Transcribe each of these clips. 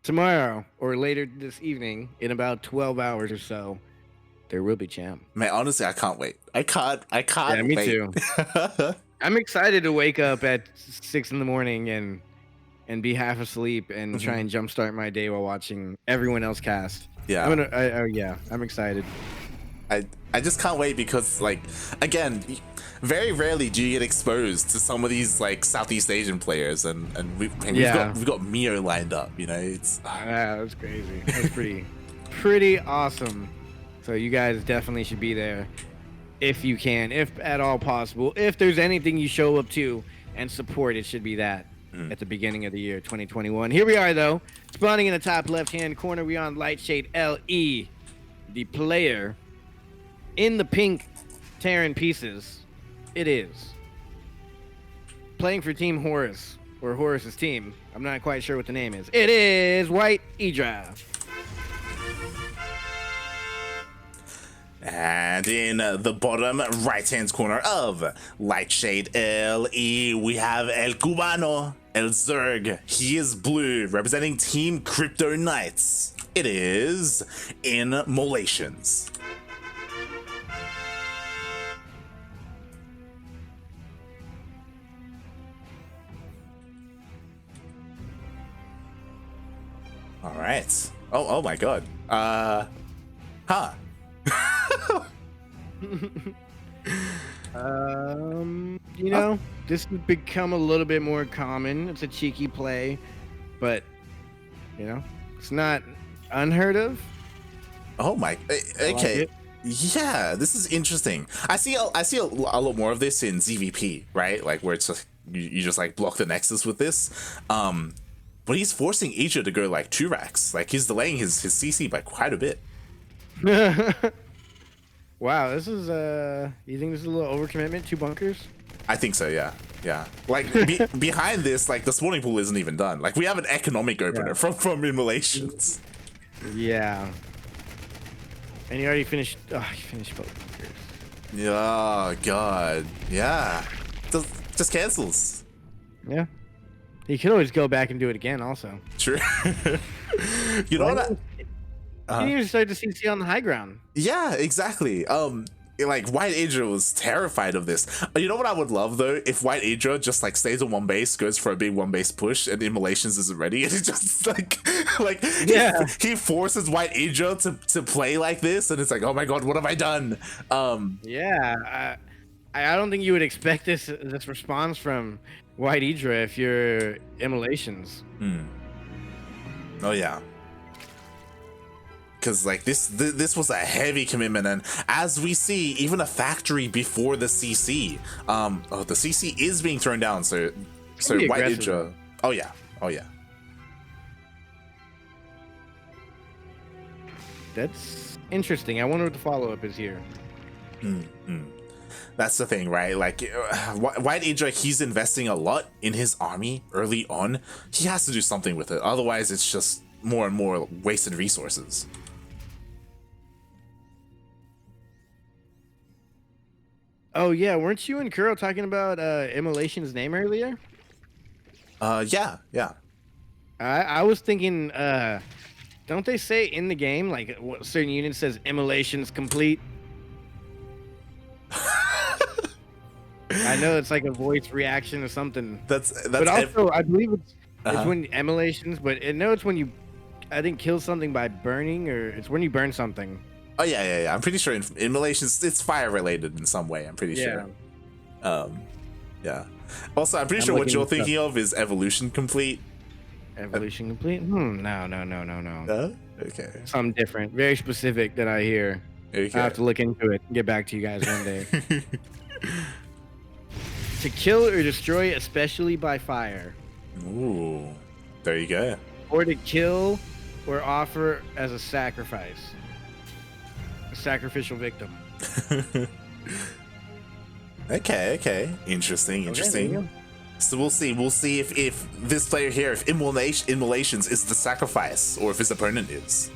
tomorrow or later this evening, in about 12 hours or so, there will be champ. Man, honestly, I can't wait. I can't Yeah, me wait. too. I'm excited to wake up at 6 in the morning and be half asleep and try and jumpstart my day while watching everyone else cast. Yeah. I'm excited. I just can't wait because, like, again, very rarely do you get exposed to some of these like Southeast Asian players, and we've got Mio lined up. You know, it's that's crazy. That's pretty awesome. So you guys definitely should be there if you can, if at all possible. If there's anything you show up to and support, it should be that at the beginning of the year 2021. Here we are though, spawning in the top left-hand corner. We on Lightshade LE, the player in the pink tearing pieces. It is playing for Team Horus, or Horus's team. I'm not quite sure what the name is. It is WhiteIdra. And in the bottom right-hand corner of Lightshade LE, we have El Cubano, El Zerg. He is blue, representing Team Crypto Knights. It is InMoLaTionS. All right. Oh my god. You know, this has become a little bit more common. It's a cheeky play, but you know, it's not unheard of. Oh my. Okay. Yeah, this is interesting. I see a lot more of this in ZVP, right? Like where it's just you just like block the Nexus with this. But he's forcing Idra to go like 2 racks. Like he's delaying his CC by quite a bit. Wow, this is you think this is a little overcommitment? 2 bunkers? I think so, yeah. Yeah. Like behind this, like the spawning pool isn't even done. Like we have an economic opener from InMoLaTionS. Yeah. And you already finished you finished both bunkers. Oh god. Yeah. Just cancels. Yeah. You could always go back and do it again also. True. You know what? You need to start the CC on the high ground. Yeah, exactly. Like WhiteIdra was terrified of this. You know what I would love though? If WhiteIdra just like stays on 1 base, goes for a big 1 base push, and InMoLaTionS isn't ready, and it just like yeah, he forces WhiteIdra to play like this, and it's like, oh my god, what have I done? Yeah, I don't think you would expect this response from WhiteIdra if you're InMoLaTionS. Oh yeah. Because like this was a heavy commitment, and as we see, even a factory before the CC, the CC is being thrown down. So WhiteIdra, oh yeah. That's interesting. I wonder what the follow-up is here. That's the thing, right? Like WhiteIdra, he's investing a lot in his army early on. He has to do something with it, otherwise it's just more and more wasted resources. Oh yeah, weren't you and Kuro talking about InMoLaTionS' name earlier? Yeah. I was thinking, don't they say in the game, like what certain unit says InMoLaTionS complete? I know it's like a voice reaction or something. That's but also I believe it's when InMoLaTionS, but I know it's when you, I think, kill something by burning, or it's when you burn something. Oh yeah. I'm pretty sure InMoLaTionS, it's fire related in some way. I'm pretty sure. Yeah. Also, I'm pretty sure what you're thinking of is evolution complete. Evolution complete? No. No? Okay. Something different, very specific that I hear. Okay. I have to look into it and get back to you guys one day. To kill or destroy, especially by fire. Ooh, there you go. Or to kill or offer as a sacrifice. A sacrificial victim. Okay. Interesting. So we'll see if this player here, if InMoLaTionS is the sacrifice, or if his opponent is.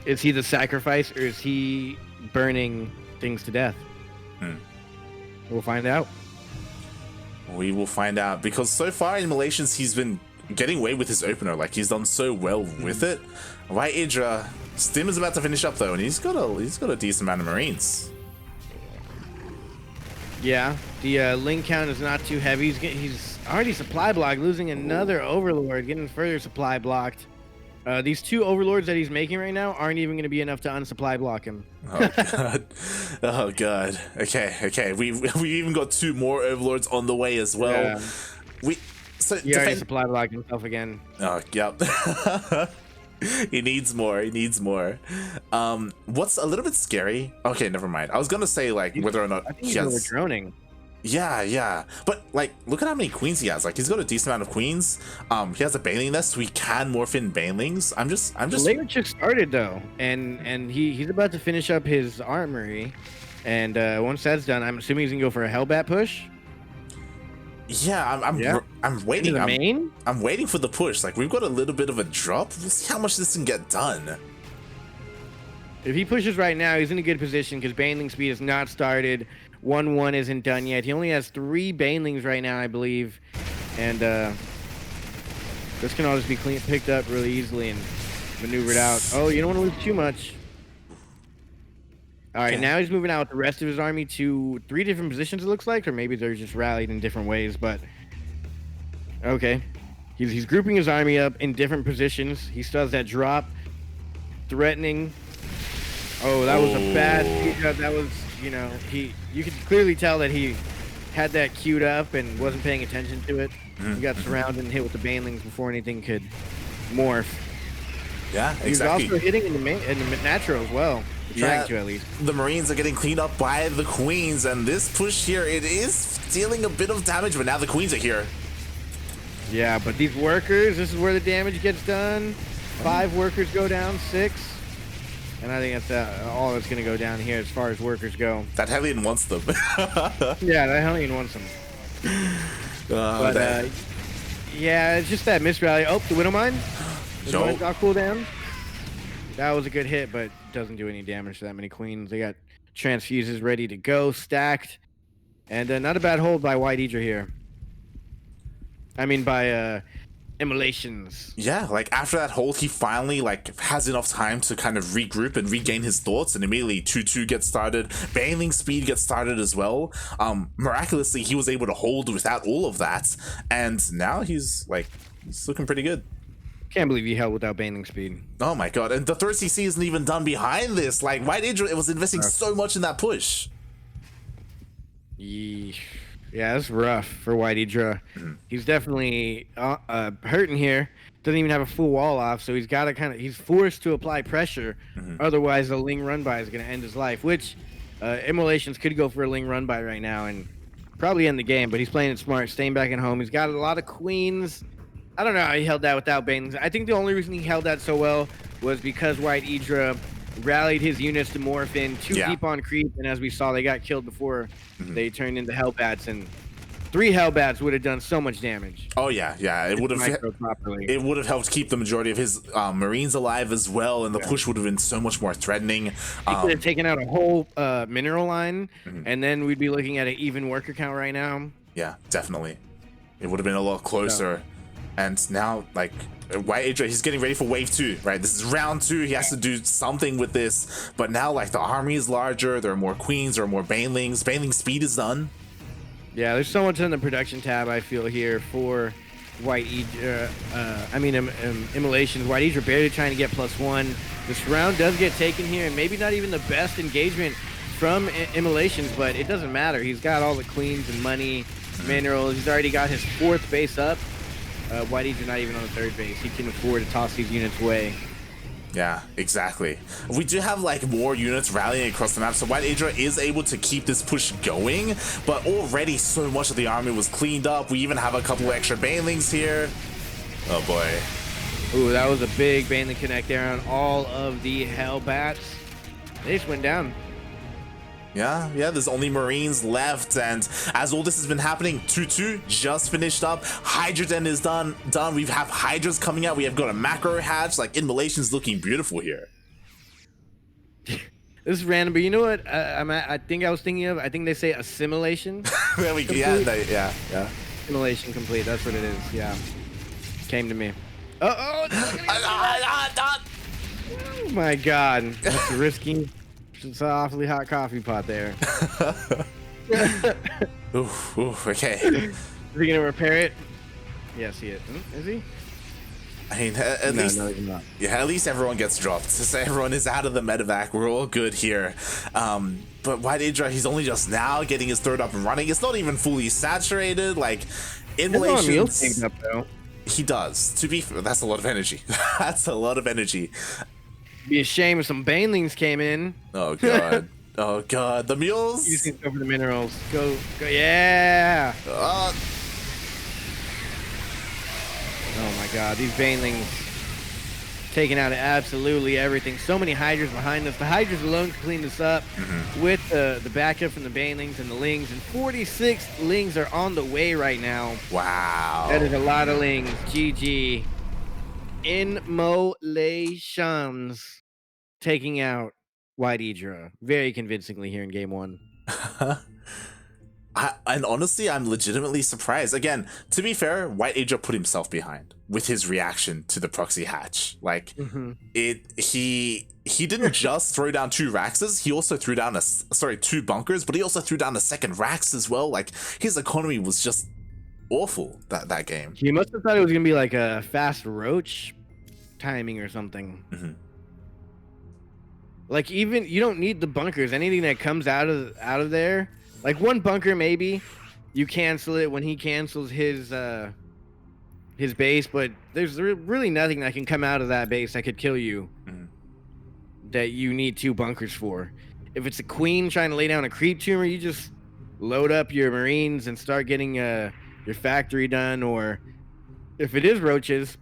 Is he the sacrifice, or is he burning things to death? Hmm. We'll find out. We will find out, because so far InMoLaTionS, he's been getting away with his opener. Like, he's done so well with it. WhiteIdra, Stim is about to finish up though, and he's got a decent amount of Marines. Yeah, the link count is not too heavy. He's already supply blocked, losing another Overlord, getting further supply blocked. These 2 Overlords that he's making right now aren't even going to be enough to unsupply block him. Oh god. Oh god. Okay. We even got 2 more Overlords on the way as well. Yeah. He already supply blocked himself again. Oh, yep. He needs more. What's a little bit scary? Okay, never mind. I was gonna say like whether or not I think he's overdroning. Yeah. But like, look at how many queens he has. Like, he's got a decent amount of queens. He has a Baneling nest, so he can morph in Banelings. I'm just. The layer just started though, and he's about to finish up his armory, and once that's done, I'm assuming he's gonna go for a Hellbat push. Yeah, I'm waiting. I'm waiting for the push. Like, we've got a little bit of a drop. We'll see how much this can get done. If he pushes right now, he's in a good position because Baneling speed is not started. 1-1 isn't done yet. He only has 3 Banelings right now, I believe, and this can all just be picked up really easily and maneuvered out. Oh, you don't want to lose too much. All right, now he's moving out with the rest of his army to 3 different positions, it looks like, or maybe they're just rallied in different ways, but okay. He's grouping his army up in different positions. He still has that drop, threatening. Oh, that was a bad speed up. That was, you know, you could clearly tell that he had that queued up and wasn't paying attention to it. He got surrounded and hit with the Banelings before anything could morph. Yeah, exactly. He's also hitting in the natural as well. Trying to, at least. The Marines are getting cleaned up by the Queens, and this push here, it is dealing a bit of damage, but now the Queens are here. Yeah, but these workers, this is where the damage gets done. 5 workers go down, 6. And I think that's all that's going to go down here as far as workers go. That Hellion wants them. Yeah, that Hellion wants them. Yeah, it's just that miss rally. Oh, the Widowmine. Widowmine got cooldown. That was a good hit, but doesn't do any damage to that many Queens. They got transfuses ready to go, stacked. And not a bad hold by WhiteIdra here. I mean, by InMoLaTionS. Yeah, like after that hold, he finally like has enough time to kind of regroup and regain his thoughts, and immediately 2-2 gets started. Baneling speed gets started as well. Miraculously, he was able to hold without all of that, and now he's looking pretty good. Can't believe he held without Baneling speed. Oh my god, and the third CC isn't even done behind this. Like, WhiteIdra, it was investing so much in that push. Yeah, that's rough for WhiteIdra. He's definitely hurting here. Doesn't even have a full wall off, so he's got to he's forced to apply pressure. Otherwise, the Ling run by is going to end his life, which InMoLaTionS could go for a Ling run by right now and probably end the game, but he's playing it smart, staying back at home. He's got a lot of Queens. I don't know how he held that without Banelings. I think the only reason he held that so well was because WhiteIdra rallied his units to morph in too deep on creep, and as we saw, they got killed before they turned into Hellbats, and 3 Hellbats would have done so much damage. Oh yeah, it would have helped keep the majority of his Marines alive as well, and the push would have been so much more threatening. He could have taken out a whole mineral line, and then we'd be looking at an even worker count right now. Yeah, definitely. It would have been a lot closer. And now, like, WhiteIdra, he's getting ready for wave 2, right? This is round 2. He has to do something with this. But now, like, the army is larger. There are more Queens. There are more Banelings. Baneling speed is done. Yeah, there's so much in the production tab, I feel, here for WhiteIdra. InMoLaTionS. WhiteIdra barely trying to get +1. This round does get taken here, and maybe not even the best engagement from InMoLaTionS, but it doesn't matter. He's got all the Queens and money, minerals. He's already got his 4th base up. WhiteIdra not even on the 3rd base. He can afford to toss these units away. Yeah, exactly. We do have like more units rallying across the map, so WhiteIdra is able to keep this push going, but already so much of the army was cleaned up. We even have a couple extra Banelings here. Oh boy. Ooh, that was a big Baneling connect there on all of the Hellbats. They just went down. Yeah, there's only Marines left, and as all this has been happening, 2-2 just finished up. Hydra Den is done. We have Hydras coming out. We have got a macro hatch. Like, InMoLaTionS looking beautiful here. This is random, but you know what? I think I was thinking of. I think they say assimilation. There we go. Yeah. Assimilation complete. That's what it is. Yeah. Came to me. Oh my god. That's risky. It's an awfully hot coffee pot there. Oof, okay. Is he gonna repair it? Yes, he is. Is he? I mean, at least, no, he's not. Yeah, at least everyone gets dropped. So everyone is out of the medevac. We're all good here. But WhiteIdra, he's only just now getting his third up and running. It's not even fully saturated. Like, InMoLaTionS, up though. he does. To be fair, that's a lot of energy. That's a lot of energy. Be a shame if some banelings came in. Oh god. Oh god. The mules. You just need to go for the minerals. Go, yeah. Oh my god, these banelings taking out absolutely everything. So many hydras behind us. The hydras alone can clean this up with the backup from the banelings and the lings. And 46 lings are on the way right now. Wow. That is a lot of lings. GG. InMoLaTionS taking out WhiteIdra very convincingly here in game 1. And honestly, I'm legitimately surprised. Again, to be fair, WhiteIdra put himself behind with his reaction to the proxy hatch. Like, he didn't just throw down 2 Raxes, he also threw down 2 bunkers, but he also threw down a second Rax as well. Like, his economy was just awful that game. He must have thought it was gonna be like a fast roach timing or something. Like, even you don't need the bunkers. Anything that comes out of there, like one bunker maybe, you cancel it when he cancels his base, but there's really nothing that can come out of that base that could kill you. That you need 2 bunkers for. If it's a queen trying to lay down a creep tumor, you just load up your marines and start getting your factory done. Or if it is roaches,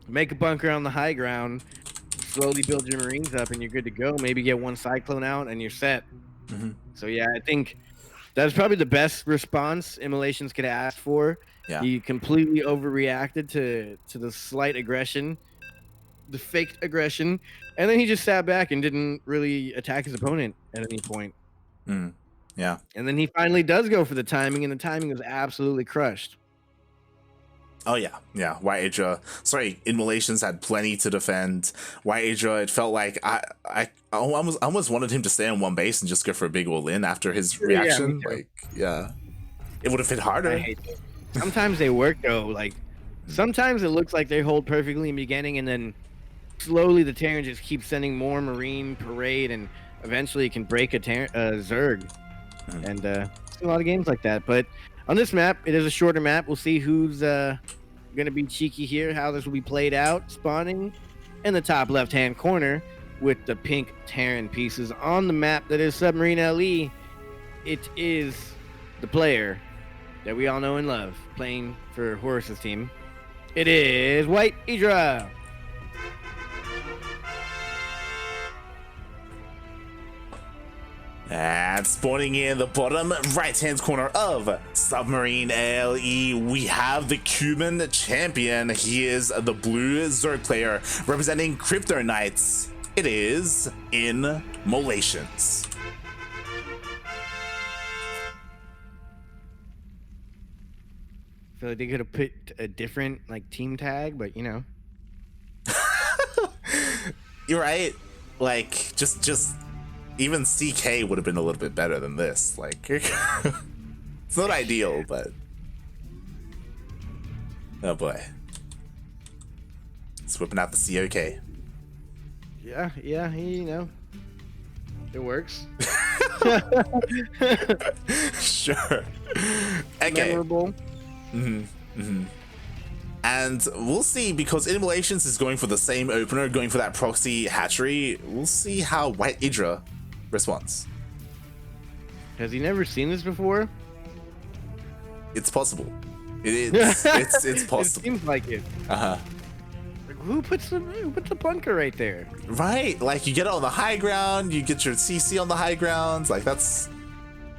make a bunker on the high ground, slowly build your marines up, and you're good to go. Maybe get 1 cyclone out and you're set. So yeah, I think that's probably the best response InMoLaTionS could ask for. Yeah. He completely overreacted to the slight aggression, the faked aggression, and then he just sat back and didn't really attack his opponent at any point. Yeah. And then he finally does go for the timing, and the timing was absolutely crushed. Oh yeah, WhiteIdra. Sorry, InMoLaTionS had plenty to defend. WhiteIdra, it felt like I almost wanted him to stay on one base and just go for a big all-in after his reaction. Yeah, it would have hit harder. I hate it. Sometimes they work though. Like, sometimes it looks like they hold perfectly in the beginning, and then slowly the Terran just keeps sending more Marine parade, and eventually it can break a Zerg. And a lot of games like that. But on this map, it is a shorter map. We'll see who's gonna be cheeky here, how this will be played out. Spawning in the top left-hand corner with the pink Terran pieces on the map that is Submarine LE. It is the player that we all know and love, playing for Horus's team. It is WhiteIdra. And spawning in the bottom right-hand corner of Submarine LE, we have the Cuban champion. He is the blue Zerg player representing Crypto Knights. It is InMoLaTionS. I feel like they could have put a different team tag, but you know. You're right. Like, just even CK would have been a little bit better than this. Like, it's not ideal, but oh boy, it's whipping out the COK. Yeah, you know, it works. Sure. Okay. Memorable. And we'll see, because InMoLaTionS is going for the same opener, going for that proxy hatchery. We'll see how WhiteIdra responds. Has he never seen this before? It's possible. It is. It's possible. It seems like it. Like, who puts the bunker right there? Right. Like, you get it on the high ground. You get your CC on the high grounds. Like, that's.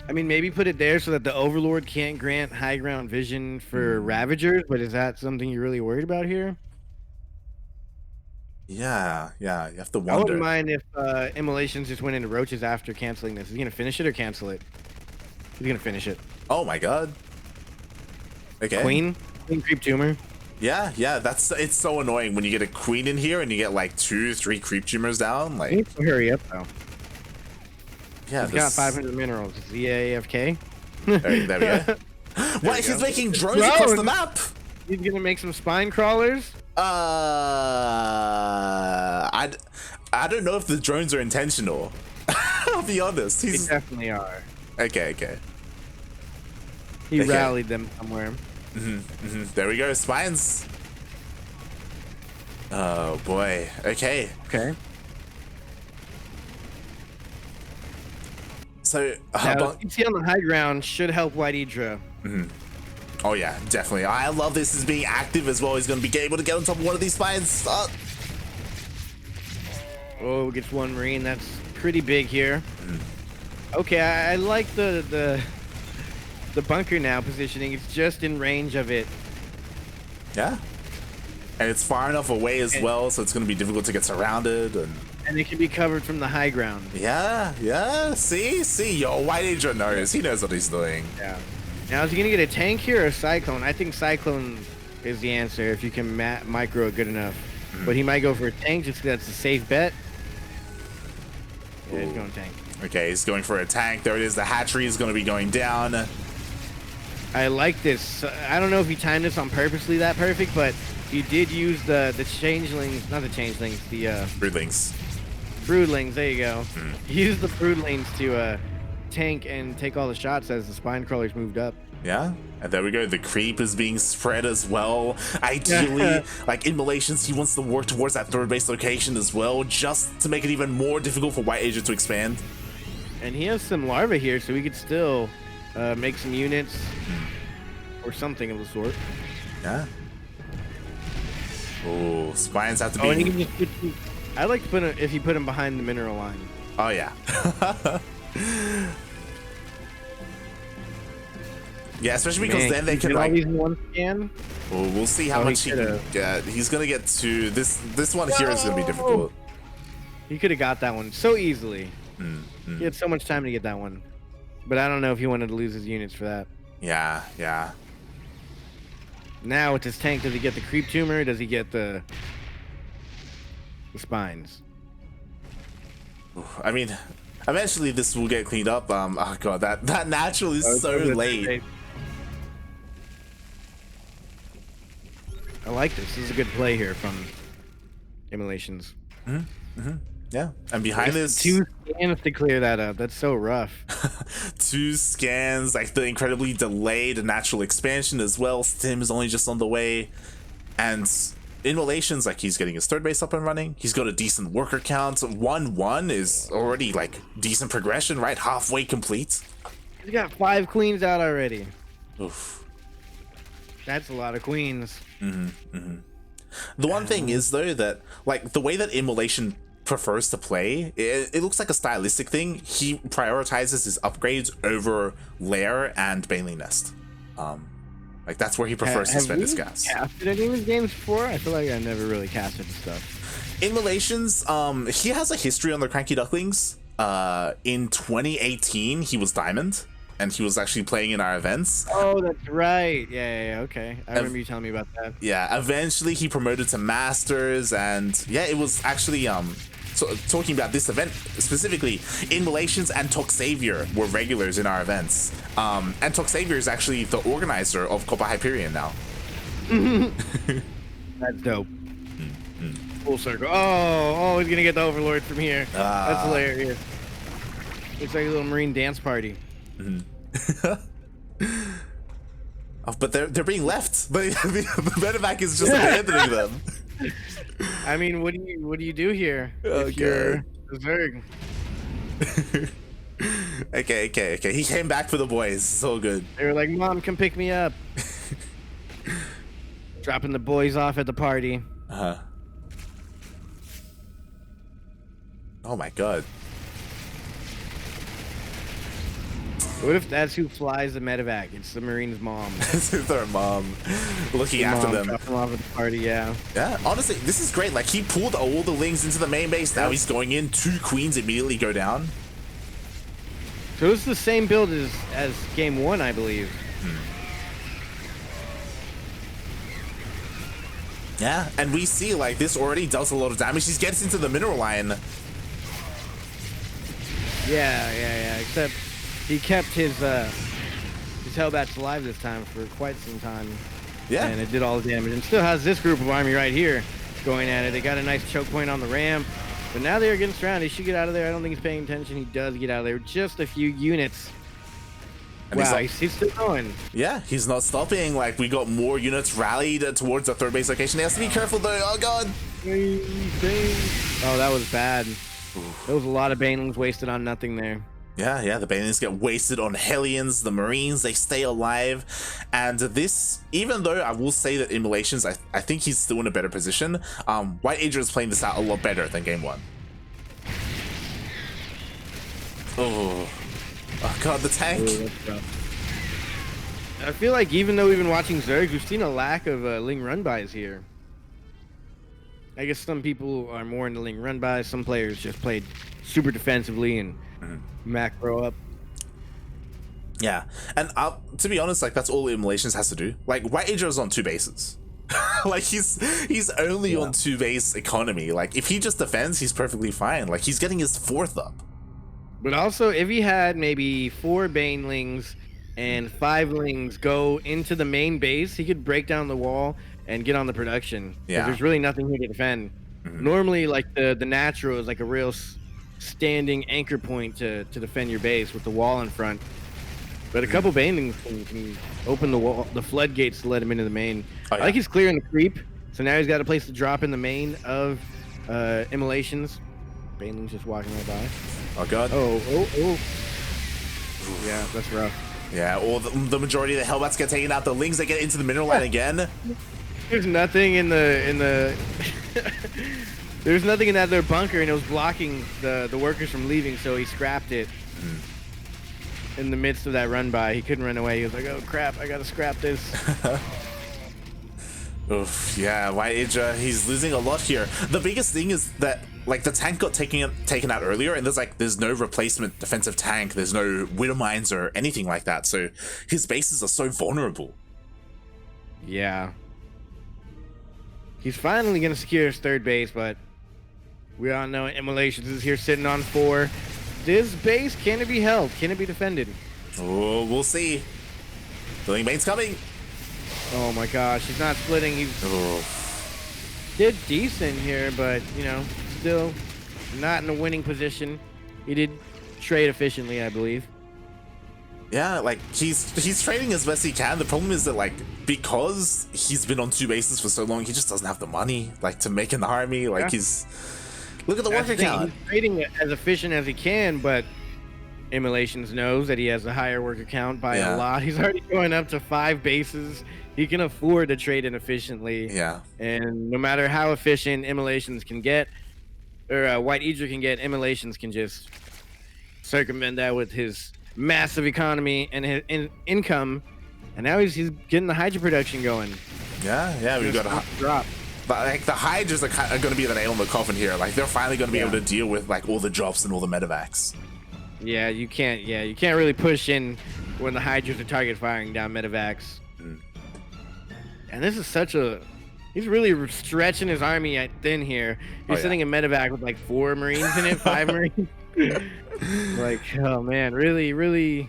I mean, maybe put it there so that the Overlord can't grant high ground vision for Ravagers. But is that something you're really worried about here? Yeah. You have to wonder. I wouldn't mind if InMoLaTionS just went into Roaches after canceling this. Is he gonna finish it or cancel it? He's gonna finish it. Oh my god. Okay. Queen creep tumor. Yeah, yeah, it's so annoying when you get a queen in here and you get like 2-3 creep tumors down. He Like, needs to hurry up though. yeah, He's got 500 minerals. Is he AFK? There we go. What? we He's go. making drones across the map. He's gonna make some spine crawlers. I don't know if the drones are intentional. I'll be honest. They definitely are. Okay. He rallied them somewhere. There we go, spines. Oh boy. Okay. So CT on the high ground should help WhiteIdra. Oh yeah, definitely. I love this as being active as well. He's going to be able to get on top of one of these spines. Oh, gets one marine. That's pretty big here. Okay, I like the bunker now positioning. It's just in range of it. Yeah. And it's far enough away as well, so it's going to be difficult to get surrounded. And it can be covered from the high ground. Yeah. See, yo, WhiteIdra knows. He knows what he's doing. Yeah. Now, is he going to get a tank here or a cyclone? I think cyclone is the answer if you can micro it good enough. But he might go for a tank just because that's a safe bet. Yeah, he's going tank. Okay, he's going for a tank. There it is. The hatchery is going to be going down. I like this. I don't know if he timed this on purposely that perfect, but he did use the changelings, not the changelings, the Broodlings. Broodlings, there you go. He used the Broodlings to tank and take all the shots as the spine crawlers moved up. Yeah, and there we go. The creep is being spread as well. Ideally, like InMoLaTionS, he wants to work towards that third base location as well, just to make it even more difficult for WhiteIdra to expand. And he has some larvae here, so we could still make some units or something of the sort. Yeah. Oh, spines have to be. Oh, and he can just I like to put him if you put him behind the mineral line. Oh yeah. Yeah, especially because then they can like. One scan. Well, we'll see how much he can get. He's gonna get to this one here is gonna be difficult. He could have got that one so easily. He had so much time to get that one, but I don't know if he wanted to lose his units for that. Yeah. Now with his tank, does he get the creep tumor? Does he get the spines? I mean, eventually this will get cleaned up. Oh god, that natural is so late. I like this. This is a good play here from InMoLaTionS. Yeah, and behind this, 2 scans to clear that up. That's so rough. 2 scans, like the incredibly delayed natural expansion as well. Stim is only just on the way, and InMoLaTionS, like he's getting his third base up and running. He's got a decent worker count. 1-1 is already like decent progression, right? Halfway complete. He's got 5 queens out already. Oof. That's a lot of queens. The one thing is though that like the way that InMoLaTionS prefers to play, it looks like a stylistic thing. He prioritizes his upgrades over Lair and Baneling Nest. Like that's where he prefers to spend his gas. Casted any of his games before? I feel like I never really casted the stuff. InMoLaTionS, he has a history on the CranKy Ducklings. In 2018, he was Diamond, and he was actually playing in our events. Oh, that's right. Yeah, okay. I remember you telling me about that. Yeah, eventually he promoted to Masters, and yeah, it was actually so talking about this event specifically, InMoLaTionS and Toxavier were regulars in our events. And Toxavier is actually the organizer of Copa Hyperion now. That's dope. Full circle. Oh, he's gonna get the Overlord from here. That's hilarious. Looks like a little Marine dance party. Oh, but they're being left. The medevac is just abandoning them. I mean, what do you do here? If you're Zerg? Okay. He came back for the boys. It's all good. They were like, "Mom, come pick me up." Dropping the boys off at the party. Oh my god. What if that's who flies the medevac? It's the Marine's mom. This is their mom looking after them. Dropping them off at the party, yeah. Yeah, honestly, this is great. Like, he pulled all the lings into the main base. Now he's going in. 2 queens immediately go down. So it's the same build as game 1, I believe. Yeah, and we see like this already does a lot of damage. He gets into the mineral line. Yeah. Except he kept his Hellbats alive this time for quite some time. Yeah. And it did all the damage. And still has this group of army right here going at it. They got a nice choke point on the ramp. But now they are getting surrounded. He should get out of there. I don't think he's paying attention. He does get out of there. Just a few units. And wow, he's still going. Yeah, he's not stopping. Like, we got more units rallied towards the third base location. He has to be careful, though. Oh, God. Oh, that was bad. There was a lot of Banelings wasted on nothing there. Yeah, the Banelings get wasted on Hellions. The Marines, they stay alive. And this, even though I will say that InMoLaTionS, I think he's still in a better position, WhiteIdra is playing this out a lot better than game 1. Oh God, the tank. I feel like even though we've been watching Zergs, we've seen a lack of Ling run-bys here. I guess some people are more into Ling run-bys. Some players just played super defensively and macro up. Yeah, and to be honest, like, that's all InMoLaTionS has to do. Like, WhiteIdra is on 2 bases. Like, he's only on 2 base economy. Like, if he just defends, he's perfectly fine. Like, he's getting his 4th up. But also, if he had maybe 4 Banelings and 5 Lings go into the main base, he could break down the wall and get on the production. Yeah. There's really nothing here to defend. Normally, like, the natural is like a real standing anchor point to defend your base with the wall in front. But a couple Banelings can open the wall, the floodgates to let him into the main. Oh, yeah. I think he's clearing the creep, so now he's got a place to drop in the main of InMoLaTionS. Banelings just walking right by. Oh, God. Oh. Yeah, that's rough. Yeah, or the majority of the Hellbats get taken out. The Lings, they get into the mineral line again. There's nothing in the there's nothing in that their bunker, and it was blocking the workers from leaving, so he scrapped it in the midst of that run by. He couldn't run away. He was like, oh crap, I gotta scrap this. Oof, yeah, WhiteIdra, he's losing a lot here. The biggest thing is that, like, the tank got taken out earlier, and there's no replacement defensive tank. There's no widow mines or anything like that, so his bases are so vulnerable. Yeah. He's finally gonna secure his 3rd base, but we all know InMoLaTionS is here sitting on 4. This base, can it be held? Can it be defended? Oh, we'll see. Filling main's coming. Oh my gosh, he's not splitting. He's did decent here, but you know, still not in a winning position. He did trade efficiently, I believe. Yeah, like, he's trading as best he can. The problem is that, like, because he's been on 2 bases for so long, he just doesn't have the money, like, to make an army. Like, he's... Look at the worker count. He's trading as efficient as he can, but InMoLaTionS knows that he has a higher worker count by a lot. He's already going up to 5 bases. He can afford to trade inefficiently. Yeah. And no matter how efficient InMoLaTionS can get, or WhiteIdra can get, InMoLaTionS can just circumvent that with his massive economy and his income, and now he's getting the Hydra production going. Yeah, we've got a drop. But, like, the Hydras are going to be the nail in the coffin here. Like, they're finally going to be able to deal with, like, all the drops and all the medevacs. Yeah, you can't really push in when the Hydras are target firing down medevacs. And this is he's really stretching his army at thin here. He's sitting in medevac with like 4 Marines in it, 5 Marines. Like, oh man, really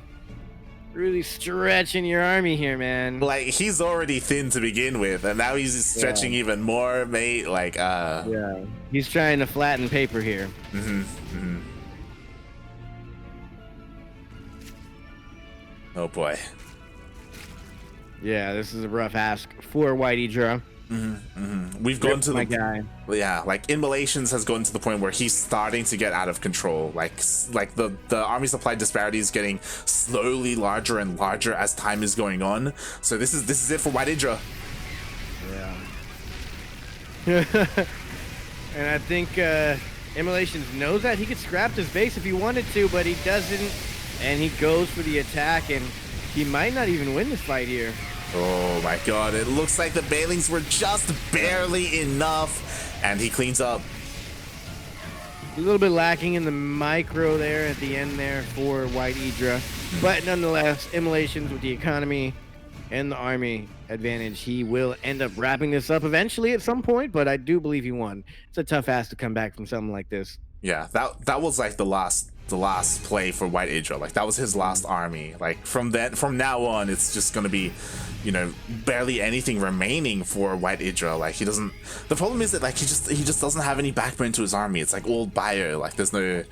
stretching your army here, man. Like, he's already thin to begin with, and now he's stretching even more, mate. Like, yeah, he's trying to flatten paper here. Oh boy. Yeah, this is a rough ask for WhiteIdra. We've gone to my guy. Yeah, like, InMoLaTionS has gotten to the point where he's starting to get out of control. Like the army supply disparity is getting slowly larger and larger as time is going on. So this is it for WhiteIdra. Yeah. And I think InMoLaTionS knows that he could scrap his base if he wanted to, but he doesn't, and he goes for the attack, and he might not even win this fight here. Oh my god, it looks like the Banelings were just barely enough, and he cleans up. A little bit lacking in the micro there at the end there for WhiteIdra, but nonetheless, InMoLaTionS with the economy and the army advantage, he will end up wrapping this up eventually at some point, but I do believe he won. It's a tough ass to come back from something like this. Yeah, that was like the last play for WhiteIdra. Like that was his last army. Like from now on, it's just gonna be, you know, barely anything remaining for WhiteIdra. Like he doesn't. The problem is that like he just doesn't have any backbone to his army. It's like all bio. Like there's no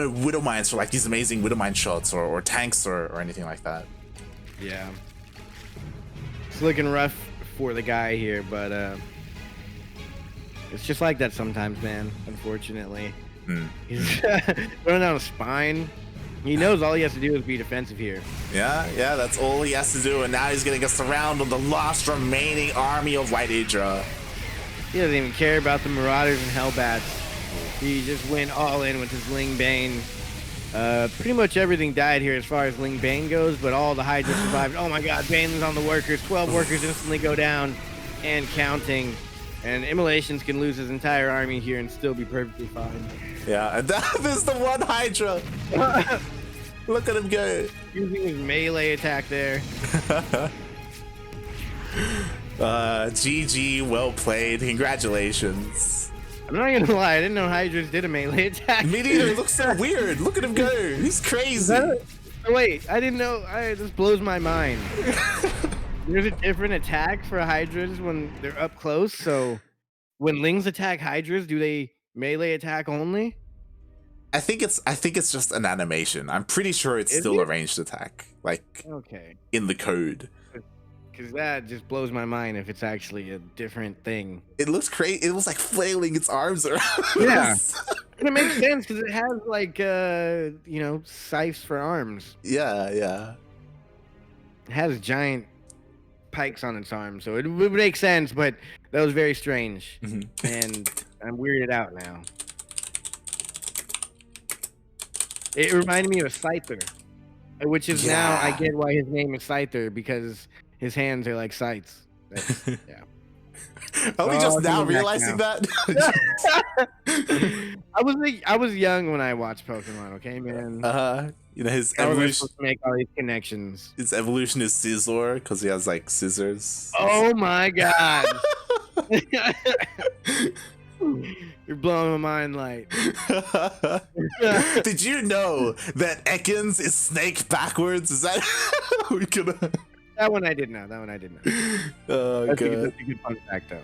widow mines for like these amazing widow mine shots or tanks or anything like that. Yeah, it's looking rough for the guy here, but it's just like that sometimes, man. Unfortunately. He's running down a spine. He knows all he has to do is be defensive here. Yeah, that's all he has to do, and now he's gonna get surrounded on the last remaining army of WhiteIdra. He doesn't even care about the Marauders and Hellbats. He just went all in with his Ling Bane. Pretty much everything died here as far as Ling Bane goes, but all the Hydra survived. Oh my god, Bane's on the workers. 12 workers instantly go down and counting. And InMoLaTionS can lose his entire army here and still be perfectly fine. Yeah, and that is the one Hydra. Look at him go. Using his melee attack there. GG, well played. Congratulations. I'm not gonna lie, I didn't know Hydras did a melee attack. Me neither. It looks so weird. Look at him go. He's crazy. Wait, I didn't know. This blows my mind. There's a different attack for Hydras when they're up close. So when Lings attack Hydras, do they melee attack only? I think it's just an animation. I'm pretty sure it's still a ranged attack, like in the code. Because that just blows my mind if it's actually a different thing. It looks crazy. It was like flailing its arms around. Yeah, and it makes sense because it has like you know, scythes for arms. Yeah. It has giant pikes on its arms, so it would make sense. But that was very strange, and I'm weirded out now. It reminded me of a Scyther, which is now I get why his name is Scyther, because his hands are like scythes. Yeah. Only just now realizing that. I was young when I watched Pokemon. Okay, man. You know his evolution. To make all these connections. His evolution is Scizor because he has like scissors. Oh my god. You're blowing my mind, Light. Did you know that Ekans is snake backwards? Is that we gonna? That one I did know. Oh, that's a good fun fact, though.